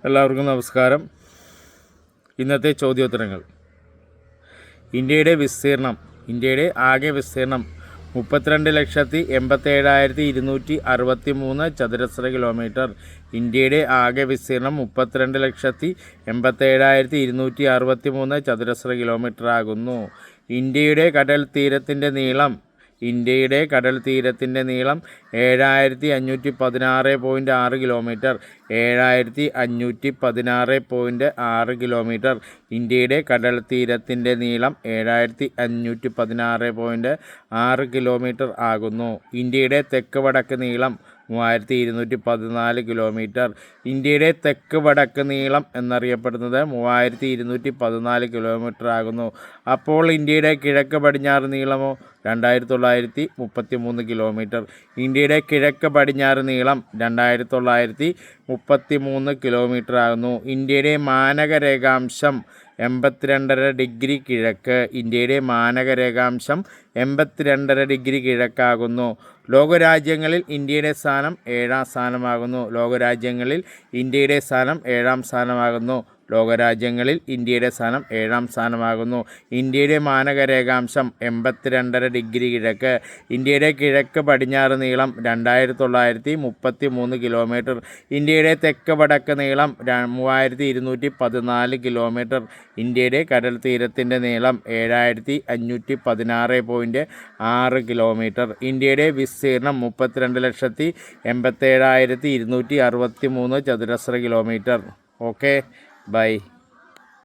എല്ലാവർക്കും നമസ്കാരം. ഇന്നത്തെ ചോദ്യോത്തരങ്ങൾ. ഇന്ത്യയുടെ ആകെ വിസ്തീർണം 32,87,263 ചതുരശ്ര കിലോമീറ്റർ. ഇന്ത്യയുടെ ആകെ വിസ്തീർണം 32,87,263 ചതുരശ്ര കിലോമീറ്റർ ആകുന്നു. ഇന്ത്യയുടെ കടൽ തീരത്തിൻ്റെ നീളം 7,516.6 കിലോമീറ്റർ. 7,516.6 കിലോമീറ്റർ. ഇന്ത്യയുടെ കടൽ തീരത്തിൻ്റെ നീളം 7,516.6 കിലോമീറ്റർ ആകുന്നു. ഇന്ത്യയുടെ തെക്ക് വടക്ക് നീളം 3,214 കിലോമീറ്റർ. ഇന്ത്യയുടെ തെക്ക് വടക്ക് നീളം എന്നറിയപ്പെടുന്നത് 3,214 കിലോമീറ്റർ ആകുന്നു. അപ്പോൾ ഇന്ത്യയുടെ കിഴക്ക് പടിഞ്ഞാറ് നീളമോ 2,933 കിലോമീറ്റർ. ഇന്ത്യയുടെ കിഴക്ക് പടിഞ്ഞാറ് നീളം 2,933 കിലോമീറ്റർ ആകുന്നു. ഇന്ത്യയുടെ മാനകരേഖാംശം 82.5 ഡിഗ്രി കിഴക്ക്. ഇന്ത്യയുടെ മാനകരേഖാംശം 82.5 ഡിഗ്രി കിഴക്കാകുന്നു. ലോകരാജ്യങ്ങളിൽ ഇന്ത്യയുടെ സ്ഥാനം 7-ാം സ്ഥാനമാകുന്നു. ലോകരാജ്യങ്ങളിൽ ഇന്ത്യയുടെ സ്ഥാനം 7-ാം സ്ഥാനമാകുന്നു. ലോകരാജ്യങ്ങളിൽ ഇന്ത്യയുടെ സ്ഥാനം 7-ാം സ്ഥാനമാകുന്നു. ഇന്ത്യയുടെ മാനകരേഖാംശം 82.5 ഡിഗ്രി കിഴക്ക്. ഇന്ത്യയുടെ കിഴക്ക് പടിഞ്ഞാറ് നീളം 2,933 കിലോമീറ്റർ. ഇന്ത്യയുടെ തെക്ക് വടക്ക് നീളം 3,214 കിലോമീറ്റർ. ഇന്ത്യയുടെ കടൽ തീരത്തിൻ്റെ നീളം 7,516.6 കിലോമീറ്റർ. ഇന്ത്യയുടെ വിസ്തീർണം 32,87,263 ചതുരശ്ര കിലോമീറ്റർ. Okay, by.